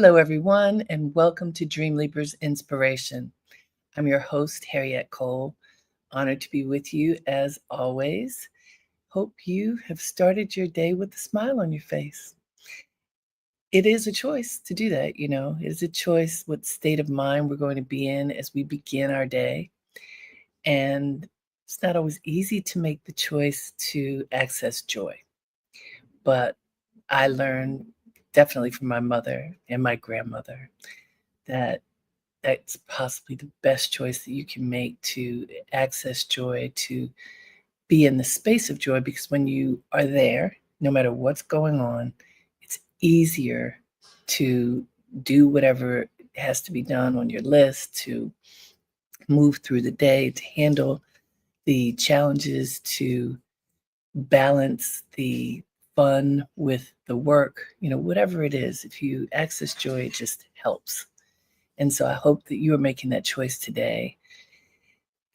Hello, everyone, and welcome to Dreamleapers Inspiration. I'm your host, Harriet Cole. Honored to be with you as always. Hope you have started your day with a smile on your face. It is a choice to do that, It is a choice what state of mind we're going to be in as we begin our day. And it's not always easy to make the choice to access joy. But I learned definitely from my mother and my grandmother that that's possibly the best choice that you can make to access joy, to be in the space of joy, because when you are there, no matter what's going on, it's easier to do whatever has to be done on your list, to move through the day, to handle the challenges, to balance the fun with the work, whatever it is. If you access joy, it just helps. And so I hope that you are making that choice today.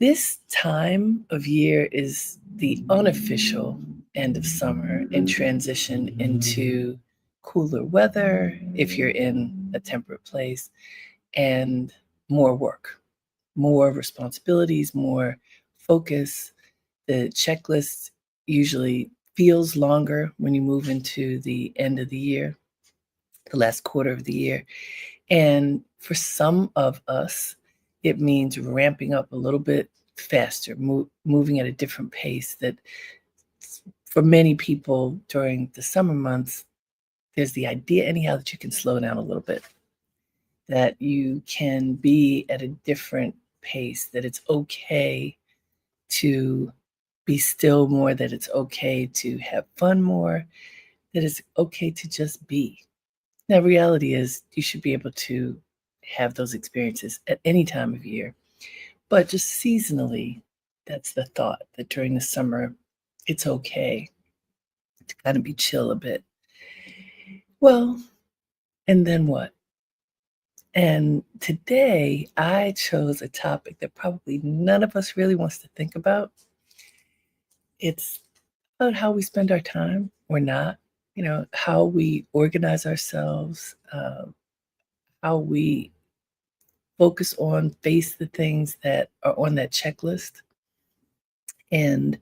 This time of year is the unofficial end of summer and transition into cooler weather if you're in a temperate place, and more work, more responsibilities, more focus. The checklist usually feels longer when you move into the end of the year, the last quarter of the year. And for some of us, it means ramping up a little bit faster, moving at a different pace. That for many people during the summer months, there's the idea anyhow that you can slow down a little bit, that you can be at a different pace, that it's okay to be still more, that it's okay to have fun more, that it's okay to just be. Now, reality is you should be able to have those experiences at any time of year, but just seasonally, that's the thought, that during the summer, it's okay to kind of be chill a bit. Well, and then what? And today I chose a topic that probably none of us really wants to think about. It's about how we spend our time or not, how we organize ourselves, how we focus on, face the things that are on that checklist. And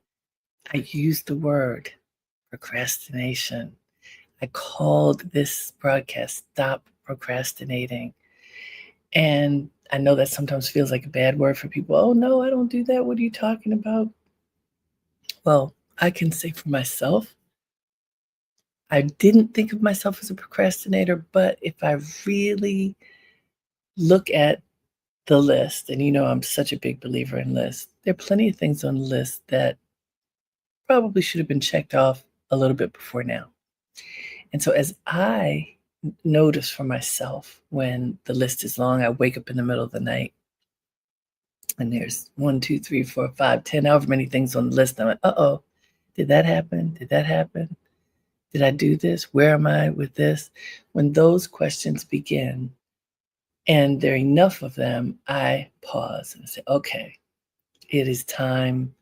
I used the word procrastination. I called this broadcast Stop Procrastinating. And I know that sometimes feels like a bad word for people. Oh, no, I don't do that. What are you talking about? Well, I can say for myself, I didn't think of myself as a procrastinator, but if I really look at the list, and I'm such a big believer in lists, there are plenty of things on the list that probably should have been checked off a little bit before now. And so as I notice for myself, when the list is long, I wake up in the middle of the night and there's 1, 2, 3, 4, 5, 10, however many things on the list. I'm like, uh-oh, did that happen? Did that happen? Did I do this? Where am I with this? When those questions begin, and there are enough of them, I pause and say, okay, it is time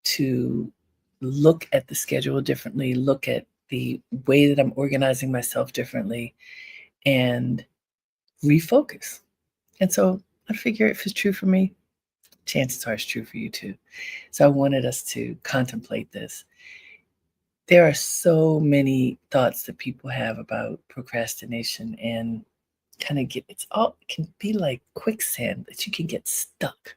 to look at the schedule differently, look at the way that I'm organizing myself differently, and refocus. And so I figure if it's true for me, chances are it's true for you too. So I wanted us to contemplate this. There are so many thoughts that people have about procrastination, and kind of it can be like quicksand, that you can get stuck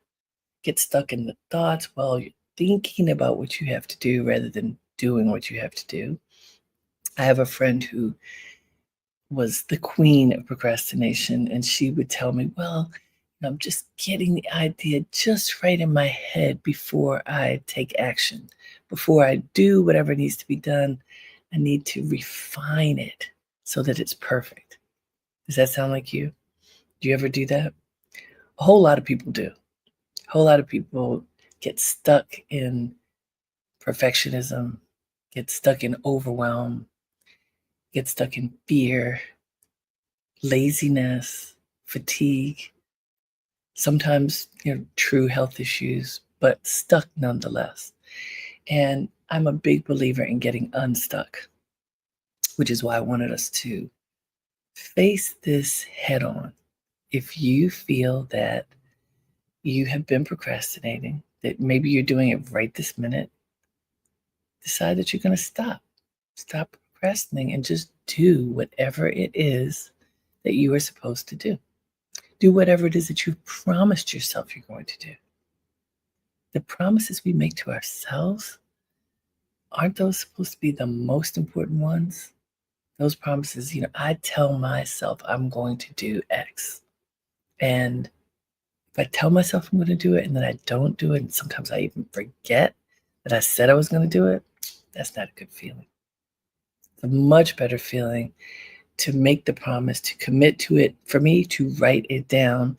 in the thoughts while you're thinking about what you have to do rather than doing what you have to do. I have a friend who was the queen of procrastination, and she would tell me, well, I'm just getting the idea just right in my head before I take action. Before I do whatever needs to be done, I need to refine it so that it's perfect. Does that sound like you? Do you ever do that? A whole lot of people do. A whole lot of people get stuck in perfectionism, get stuck in overwhelm, get stuck in fear, laziness, fatigue, sometimes true health issues, but stuck nonetheless. And I'm a big believer in getting unstuck, which is why I wanted us to Face this head on. If you feel that you have been procrastinating, that maybe you're doing it right this minute, decide that you're going to stop. Stop procrastinating and just do whatever it is that you are supposed to do. Do whatever it is that you've promised yourself you're going to do. The promises we make to ourselves, aren't those supposed to be the most important ones? Those promises, I tell myself I'm going to do X. And if I tell myself I'm going to do it and then I don't do it, and sometimes I even forget that I said I was going to do it, that's not a good feeling. It's a much better feeling to make the promise, to commit to it, for me to write it down.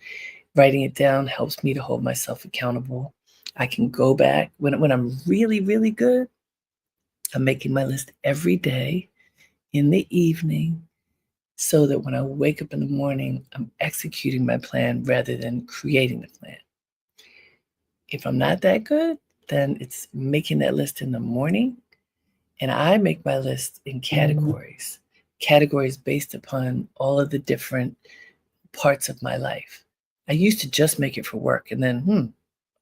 Writing it down helps me to hold myself accountable. I can go back when I'm really, really good. I'm making my list every day in the evening so that when I wake up in the morning, I'm executing my plan rather than creating the plan. If I'm not that good, then it's making that list in the morning. And I make my list in categories based upon all of the different parts of my life. I used to just make it for work, and then,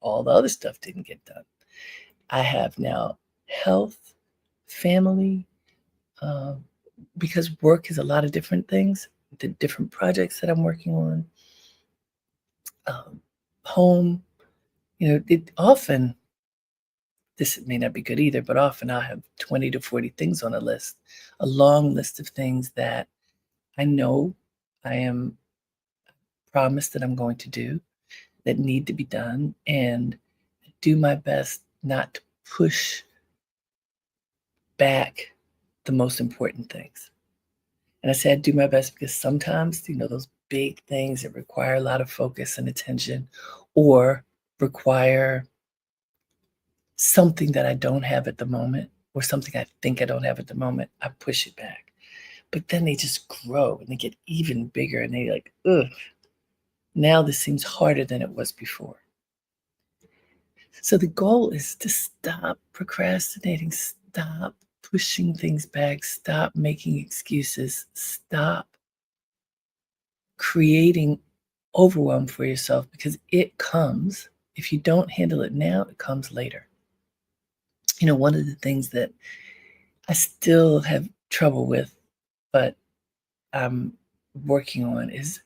all the other stuff didn't get done. I have now health, family, uh, because work is a lot of different things, the different projects that I'm working on, um, home. It often, this may not be good either, but often I have 20 to 40 things on a list, a long list of things that I know I am promised that I'm going to do, that need to be done, and do my best not to push back the most important things. And I say I do my best because sometimes, those big things that require a lot of focus and attention or require something that I don't have at the moment or something I think I don't have at the moment, I push it back. But then they just grow and they get even bigger and they like, ugh, now this seems harder than it was before. So the goal is to stop procrastinating, stop pushing things back, stop making excuses, stop creating overwhelm for yourself because it comes. If you don't handle it now, it comes later. One of the things that I still have trouble with, but I'm working on is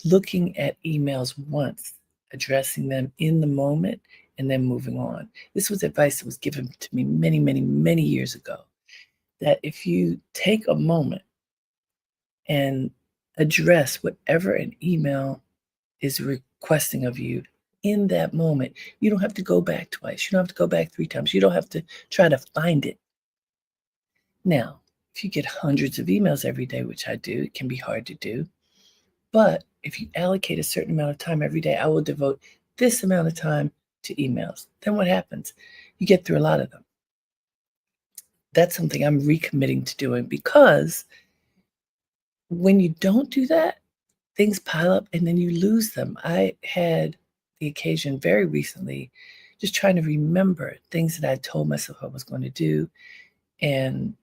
looking at emails once, addressing them in the moment, and then moving on. This was advice that was given to me many, many, many years ago, that if you take a moment and address whatever an email is requesting of you in that moment, you don't have to go back twice. You don't have to go back 3 times. You don't have to try to find it. Now, if you get hundreds of emails every day, which I do, it can be hard to do. But if you allocate a certain amount of time every day, I will devote this amount of time to emails. Then what happens? You get through a lot of them. That's something I'm recommitting to doing because when you don't do that, things pile up and then you lose them. I had the occasion very recently just trying to remember things that I told myself I was going to do and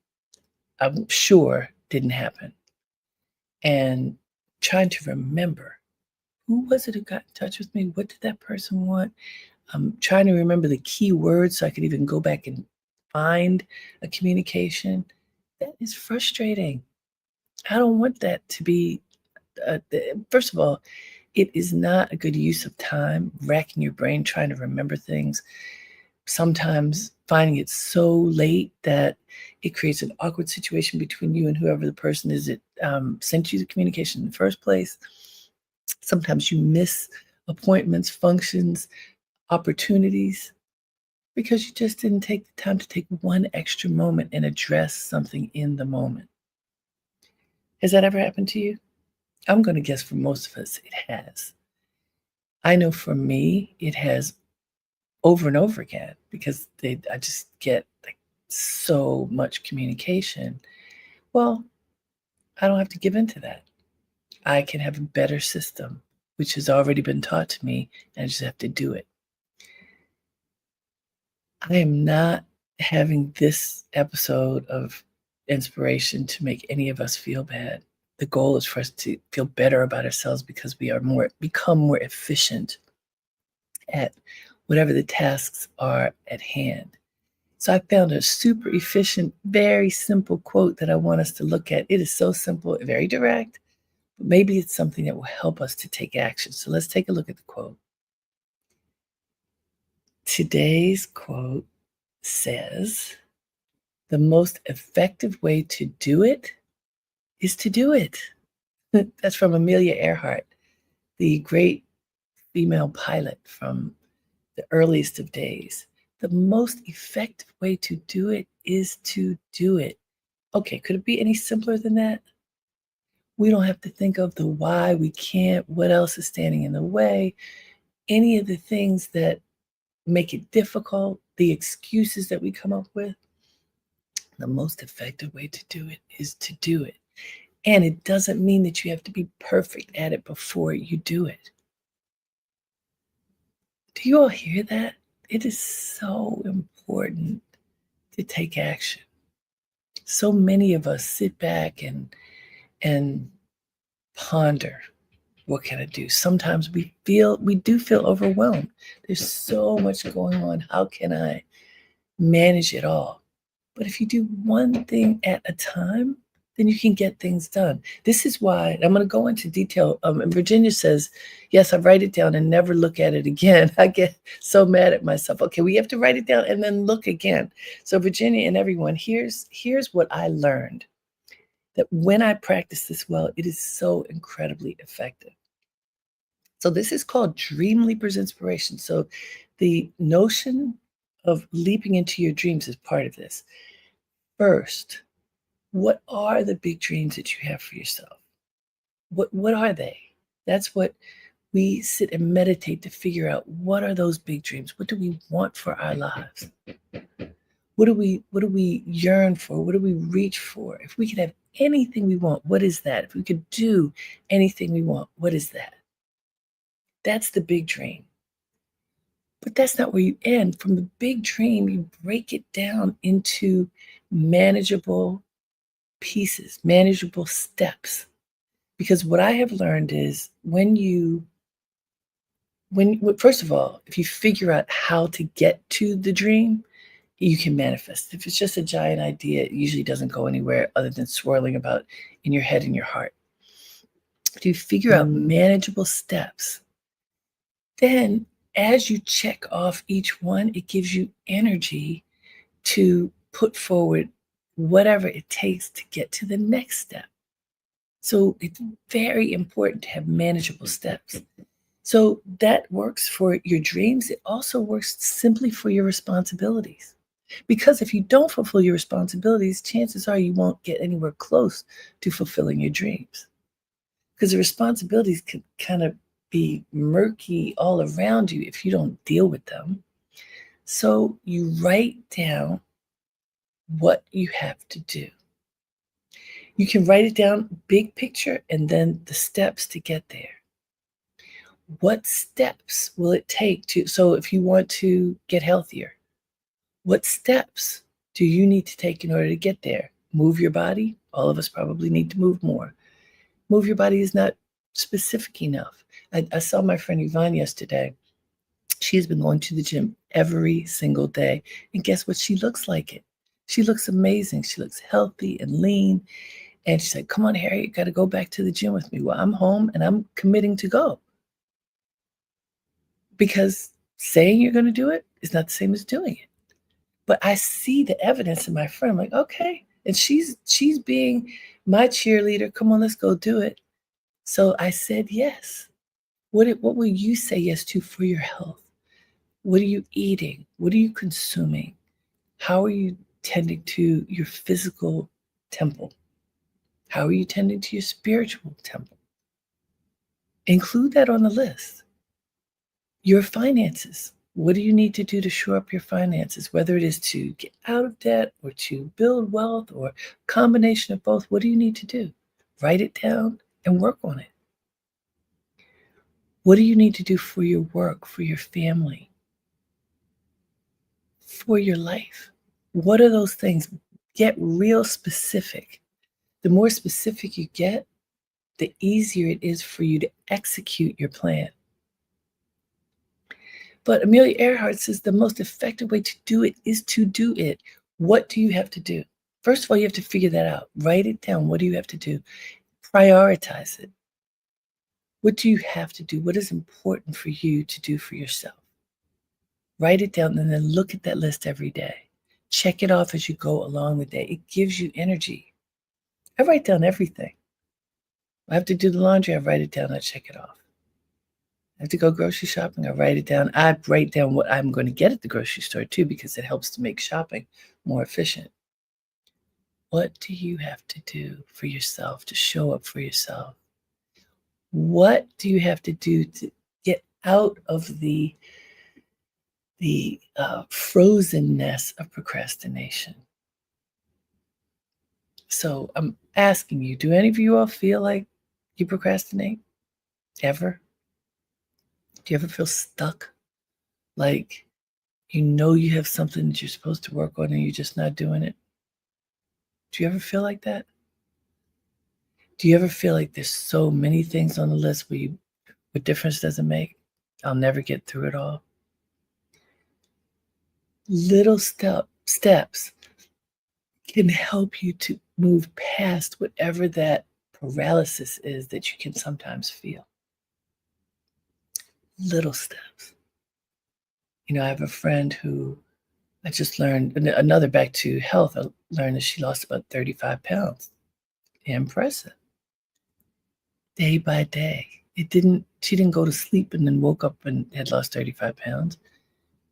I'm sure didn't happen. And trying to remember, who was it who got in touch with me? What did that person want? I'm trying to remember the key words so I could even go back and find a communication. That is frustrating. I don't want that to be, first of all, it is not a good use of time racking your brain trying to remember things. Sometimes finding it so late that it creates an awkward situation between you and whoever the person is that sent you the communication in the first place. Sometimes you miss appointments, functions, opportunities because you just didn't take the time to take one extra moment and address something in the moment. Has that ever happened to you? I'm going to guess for most of us, it has. I know for me, it has over and over again because I just get like so much communication. Well, I don't have to give in to that. I can have a better system, which has already been taught to me, and I just have to do it. I am not having this episode of inspiration to make any of us feel bad. The goal is for us to feel better about ourselves because we are become more efficient at whatever the tasks are at hand. So I found a super efficient, very simple quote that I want us to look at. It is so simple, very direct, but maybe it's something that will help us to take action. So let's take a look at the quote. Today's quote says, "The most effective way to do it is to do it." That's from Amelia Earhart, the great female pilot from the earliest of days. The most effective way to do it is to do it. Okay, could it be any simpler than that? We don't have to think of the why, we can't, what else is standing in the way, any of the things that make it difficult, the excuses that we come up with. The most effective way to do it is to do it. And it doesn't mean that you have to be perfect at it before you do it. Do you all hear that? It is so important to take action. So many of us sit back and ponder, what can I do? Sometimes we do feel overwhelmed. There's so much going on. How can I manage it all? But if you do one thing at a time, then you can get things done. This is why I'm going to go into detail. And Virginia says, yes, I write it down and never look at it again. I get so mad at myself. Okay, we have to write it down and then look again. So Virginia and everyone, here's what I learned. That when I practice this well, it is so incredibly effective. So this is called Dreamleapers inspiration. So the notion of leaping into your dreams is part of this. First, what are the big dreams that you have for yourself? What are they? That's what we sit and meditate to figure out. What are those big dreams? What do we want for our lives? What do we yearn for? What do we reach for? If we could have anything we want, what is that? If we could do anything we want, what is that? That's the big dream. But that's not where you end. From the big dream, you break it down into manageable pieces, manageable steps. Because what I have learned is first of all, if you figure out how to get to the dream, you can manifest. If it's just a giant idea, it usually doesn't go anywhere other than swirling about in your head and your heart. If you figure out manageable steps, then as you check off each one, it gives you energy to put forward whatever it takes to get to the next step. So it's very important to have manageable steps. So that works for your dreams. It also works simply for your responsibilities. Because if you don't fulfill your responsibilities, chances are you won't get anywhere close to fulfilling your dreams. Because the responsibilities could kind of be murky all around you if you don't deal with them. So you write down what you have to do. You can write it down big picture and then the steps to get there. What steps will it take so if you want to get healthier, what steps do you need to take in order to get there? Move your body. All of us probably need to move more. Move your body is not specific enough. I saw my friend Yvonne yesterday. She's been going to the gym every single day. And guess what? She looks like it. She looks amazing. She looks healthy and lean. And she said, come on, Harry, you got to go back to the gym with me. Well, I'm home and I'm committing to go. Because saying you're going to do it is not the same as doing it. But I see the evidence in my friend. I'm like, okay. And she's being my cheerleader. Come on, let's go do it. So I said yes. What will you say yes to for your health? What are you eating? What are you consuming? How are you tending to your physical temple? How are you tending to your spiritual temple? Include that on the list. Your finances. What do you need to do to shore up your finances? Whether it is to get out of debt or to build wealth or a combination of both, what do you need to do? Write it down and work on it. What do you need to do for your work, for your family, for your life? What are those things? Get real specific. The more specific you get, the easier it is for you to execute your plan. But Amelia Earhart says the most effective way to do it is to do it. What do you have to do? First of all, you have to figure that out. Write it down. What do you have to do? Prioritize it. What do you have to do? What is important for you to do for yourself? Write it down and then look at that list every day. Check it off as you go along the day. It gives you energy. I write down everything. I have to do the laundry, I write it down, I check it off. I have to go grocery shopping, I write it down. I write down what I'm going to get at the grocery store too, because it helps to make shopping more efficient. What do you have to do for yourself to show up for yourself? What do you have to do to get out of the frozenness of procrastination? So I'm asking you, do any of you all feel like you procrastinate? Ever? Do you ever feel stuck? Like you have something that you're supposed to work on and you're just not doing it? Do you ever feel like that? Do you ever feel like there's so many things on the list what difference does it make? I'll never get through it all. Little steps can help you to move past whatever that paralysis is that you can sometimes feel. Little steps. I have a friend who I just learned, another back to health, I learned that she lost about 35 pounds. Impressive. Day by day. She didn't go to sleep and then woke up and had lost 35 pounds.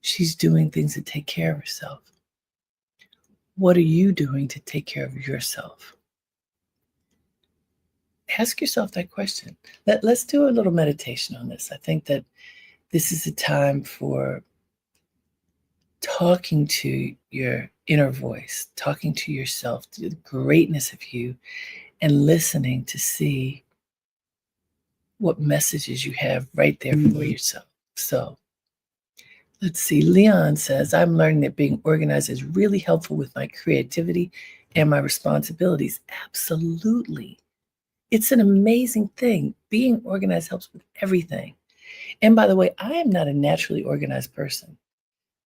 She's doing things to take care of herself. What are you doing to take care of yourself? Ask yourself that question. Let's do a little meditation on this. I think that this is a time for talking to your inner voice, talking to yourself, to the greatness of you, and listening to see what messages you have right there for yourself. So let's see. Leon says, I'm learning that being organized is really helpful with my creativity and my responsibilities. Absolutely. It's an amazing thing. Being organized helps with everything. And by the way, I am not a naturally organized person.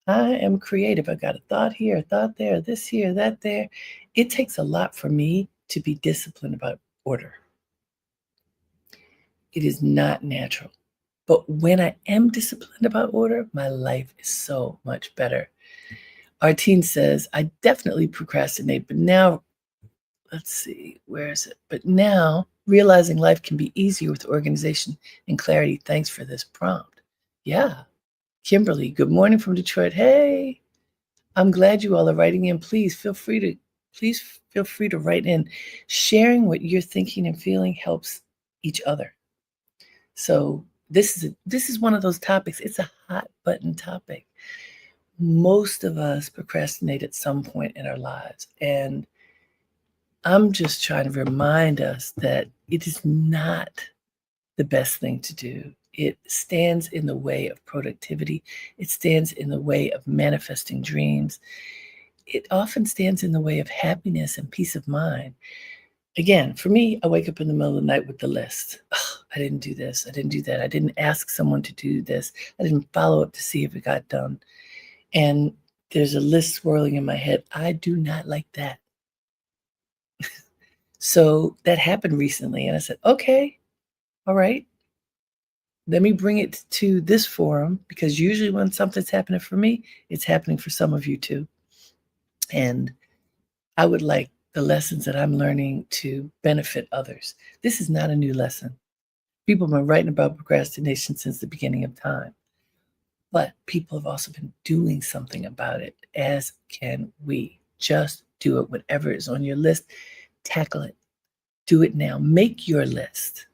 I am creative. I've got a thought here, a thought there, this here, that there. It takes a lot for me to be disciplined about order. It is not natural. But when I am disciplined about order, my life is so much better. Artine says, I definitely procrastinate, but now, let's see, where is it? But now, realizing life can be easier with organization and clarity. Thanks for this prompt. Yeah. Kimberly, good morning from Detroit. Hey, I'm glad you all are writing in. Please feel free to write in. Sharing what you're thinking and feeling helps each other. So this is one of those topics. It's a hot button topic. Most of us procrastinate at some point in our lives. And I'm just trying to remind us that it is not the best thing to do. It stands in the way of productivity. It stands in the way of manifesting dreams. It often stands in the way of happiness and peace of mind. Again, for me, I wake up in the middle of the night with the list. Oh, I didn't do this. I didn't do that. I didn't ask someone to do this. I didn't follow up to see if it got done. And there's a list swirling in my head. I do not like that. So that happened recently. And I said, okay, all right. Let me bring it to this forum, because usually when something's happening for me, it's happening for some of you too. And I would like the lessons that I'm learning to benefit others. This is not a new lesson. People have been writing about procrastination since the beginning of time. But people have also been doing something about it, as can we. Just do it. Whatever is on your list, tackle it. Do it now. Make your list.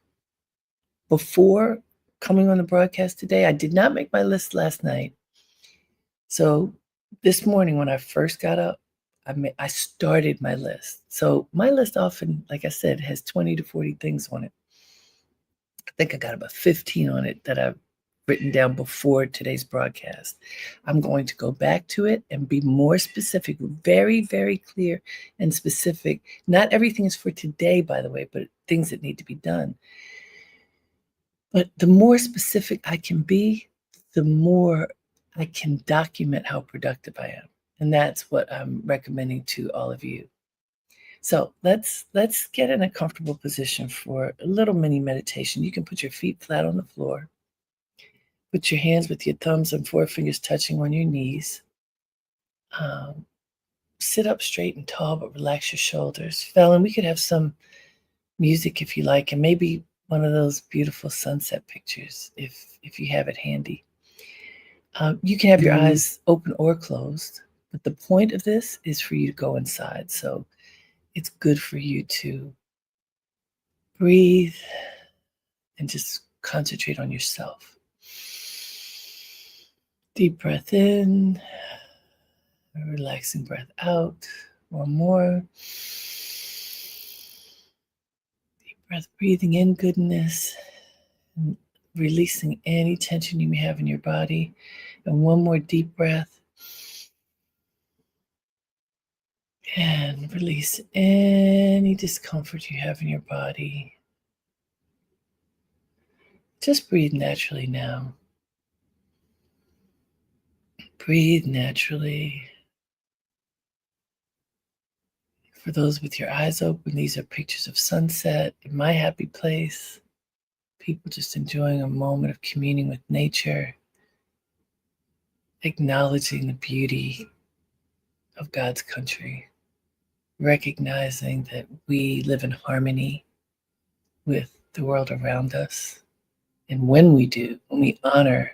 Before coming on the broadcast today, I did not make my list last night. So this morning when I first got up, I started my list. So my list often, like I said, has 20 to 40 things on it. I think I got about 15 on it that I've written down before today's broadcast. I'm going to go back to it and be more specific, very, very clear and specific. Not everything is for today, by the way, but things that need to be done. But the more specific I can be, the more I can document how productive I am. And that's what I'm recommending to all of you. So let's get in a comfortable position for a little mini meditation. You can put your feet flat on the floor. Put your hands with your thumbs and forefingers touching on your knees. Um, Sit up straight and tall, but relax your shoulders. Fallon, we could have some music if you like, and maybe one of those beautiful sunset pictures if you have it handy. You can have your eyes open or closed, but the point of this is for you to go inside. So it's good for you to breathe and just concentrate on yourself. Deep breath in, a relaxing breath out. One more. Deep breath, breathing in goodness, and releasing any tension you may have in your body. And one more deep breath. And release any discomfort you have in your body. Just breathe naturally now. Breathe naturally. For those with your eyes open, these are pictures of sunset in my happy place. People just enjoying a moment of communing with nature, acknowledging the beauty of God's country, recognizing that we live in harmony with the world around us. And when we do, when we honor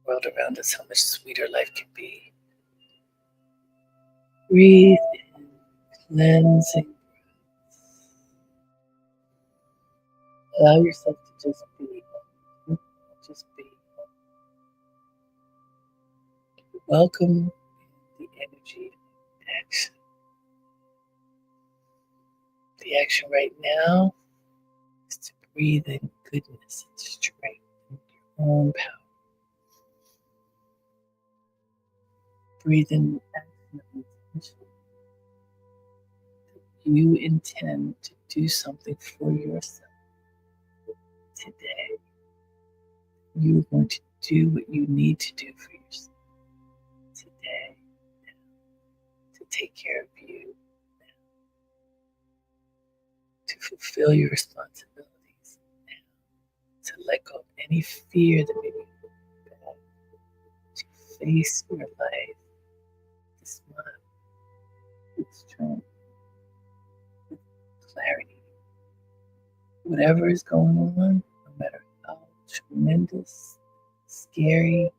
the world around us, how much sweeter life can be. Breathe in, cleansing. Allow yourself to just be. Just be. Welcome the energy of action. The action right now is to breathe in goodness and strength and your own power. Breathe in action and intention. You intend to do something for yourself today. You are going to do what you need to do for yourself today, to take care of you, to fulfill your responsibilities, to let go of any fear that may be bad, to face your life, to smile with strength, with clarity. Whatever is going on, no matter how tremendous, scary,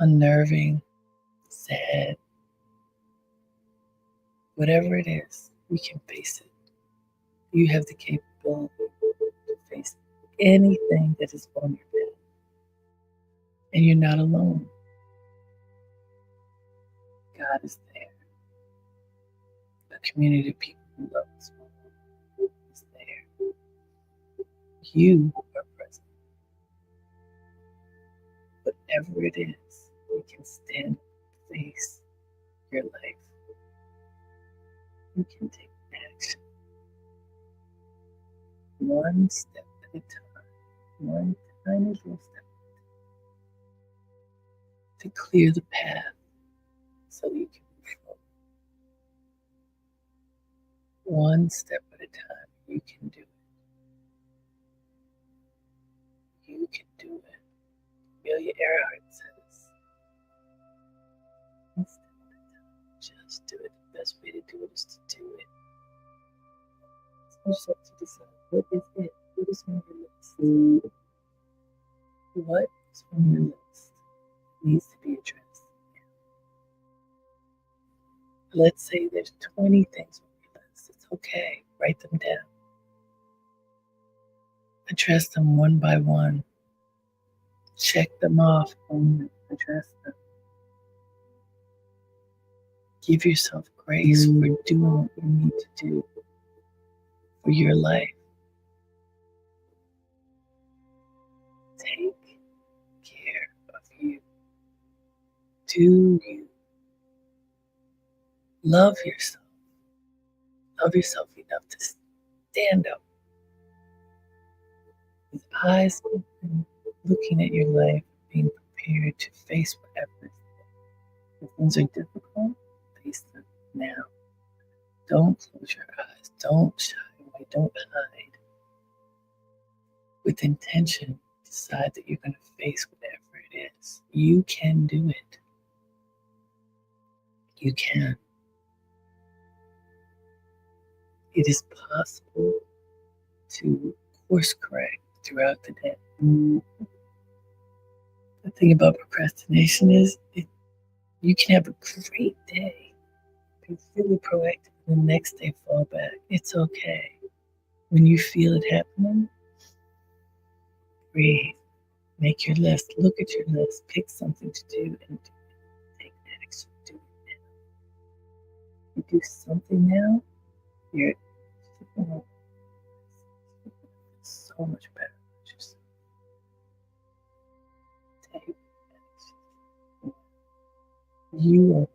unnerving, sad, whatever it is, we can face it. You have the capability to face anything that is on your path. And you're not alone. God is there. A community of people who love us is there. You are present. Whatever it is, you can stand, face your life. You can take action. One step at a time. One tiny little step to clear the path so you can move forward. One step at a time. You can do it. You can do it. Amelia Earhart says, one step at a time. Just do it. The best way to do it is to do it. So to decide, what is it? What is on your list? What is on your list that needs to be addressed? Let's say there's 20 things on your list. It's okay. Write them down. Address them one by one. Check them off when you address them. Give yourself grace for doing what you need to do for your life. Take Do you love yourself? Love yourself enough to stand up with eyes open, looking at your life, being prepared to face whatever. If things are difficult, face them now. Don't close your eyes. Don't shy away. Don't hide. With intention, decide that you're going to face whatever it is. You can do it. You can. It is possible to course correct throughout the day. The thing about procrastination is you can have a great day, be really proactive, and the next day fall back. It's okay. When you feel it happening, breathe, make your list, look at your list, pick something to do, and take action. Do it now. You do something now, you're so much better. Just take action. You are.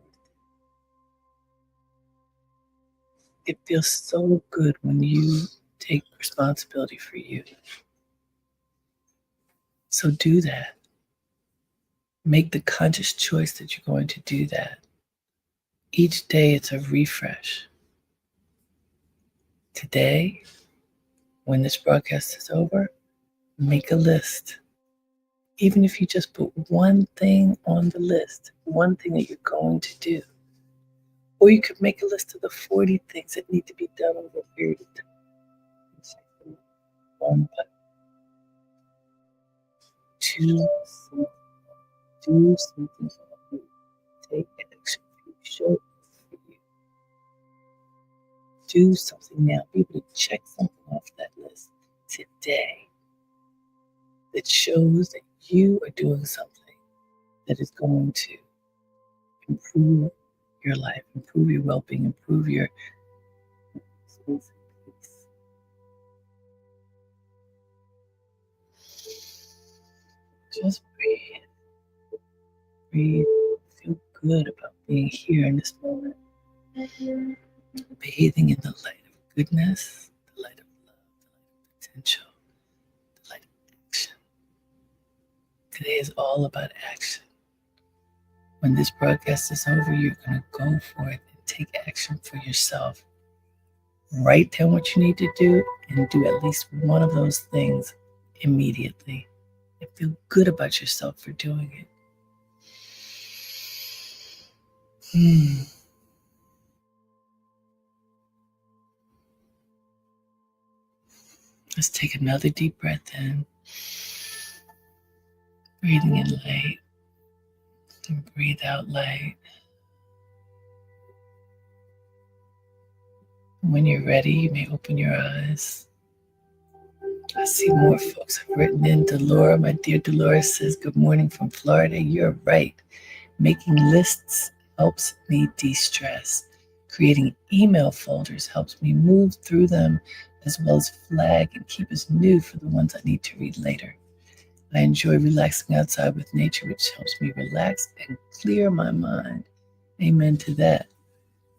It feels so good when you take responsibility for you. So do that. Make the conscious choice that you're going to do that. Each day it's a refresh. Today, when this broadcast is over, make a list. Even if you just put one thing on the list, one thing that you're going to do. Or you could make a list of the 40 things that need to be done over a period of time. One, but do something for you. Take action for you. Show up for you. Do something now. Be able to check something off that list today that shows that you are doing something that is going to improve your life, improve your well-being, improve your space and peace. Just breathe. Breathe. Feel good about being here in this moment. Bathing in the light of goodness, the light of love, the light of potential, the light of action. Today is all about action. When this broadcast is over, you're going to go for it and take action for yourself. Write down what you need to do and do at least one of those things immediately. And feel good about yourself for doing it. Let's take another deep breath in. Breathing in light and breathe out light. When you're ready, you may open your eyes. I see more folks have written in. Delora, my dear Dolores says, good morning from Florida. You're right. Making lists helps me de-stress. Creating email folders helps me move through them, as well as flag and keep as new for the ones I need to read later. I enjoy relaxing outside with nature, which helps me relax and clear my mind. Amen to that.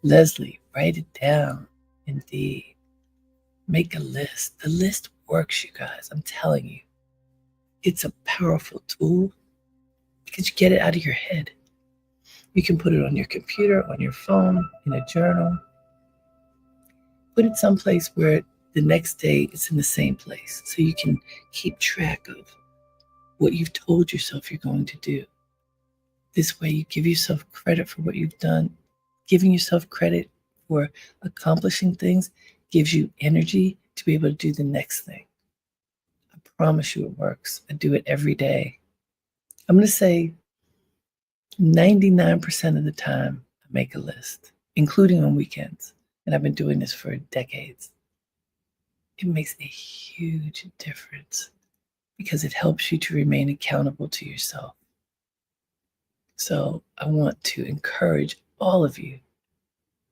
Leslie, write it down. Indeed. Make a list. The list works, you guys. I'm telling you. It's a powerful tool because you get it out of your head. You can put it on your computer, on your phone, in a journal. Put it someplace where the next day it's in the same place so you can keep track of what you've told yourself you're going to do. This way you give yourself credit for what you've done. Giving yourself credit for accomplishing things gives you energy to be able to do the next thing. I promise you it works. I do it every day. I'm going to say 99% of the time I make a list, including on weekends. And I've been doing this for decades. It makes a huge difference because it helps you to remain accountable to yourself. So I want to encourage all of you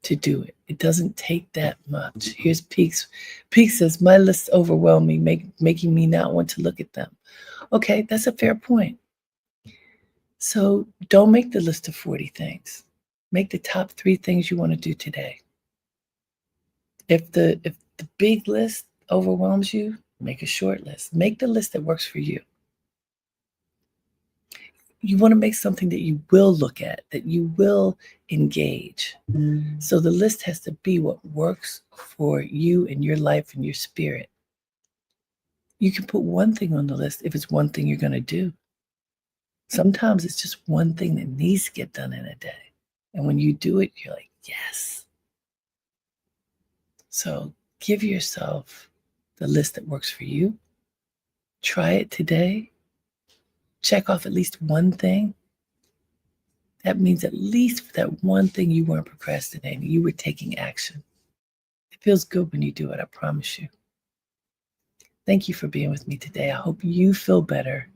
to do it. It doesn't take that much. Here's Peaks. Peaks says, my lists overwhelm me, making me not want to look at them. Okay, that's a fair point. So don't make the list of 40 things. Make the top 3 things you want to do today. If the big list overwhelms you, make a short list. Make the list that works for you. You want to make something that you will look at, that you will engage. So the list has to be what works for you and your life and your spirit. You can put one thing on the list if it's one thing you're going to do. Sometimes it's just one thing that needs to get done in a day. And when you do it, you're like, yes. So give yourself the list that works for you. Try it today. Check off at least one thing. That means at least for that one thing you weren't procrastinating, you were taking action. It feels good when you do it, I promise you. Thank you for being with me today. I hope you feel better,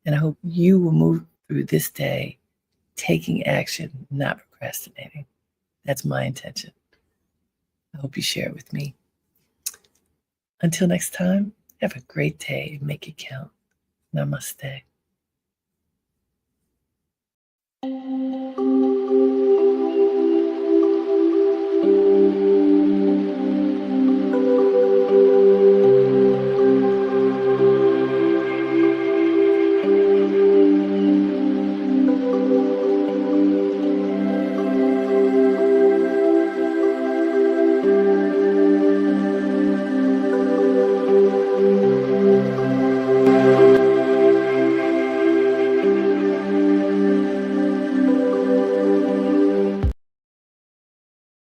and I hope you will move through this day taking action, not procrastinating. That's my intention. I hope you share it with me. Until next time, have a great day and make it count. Namaste.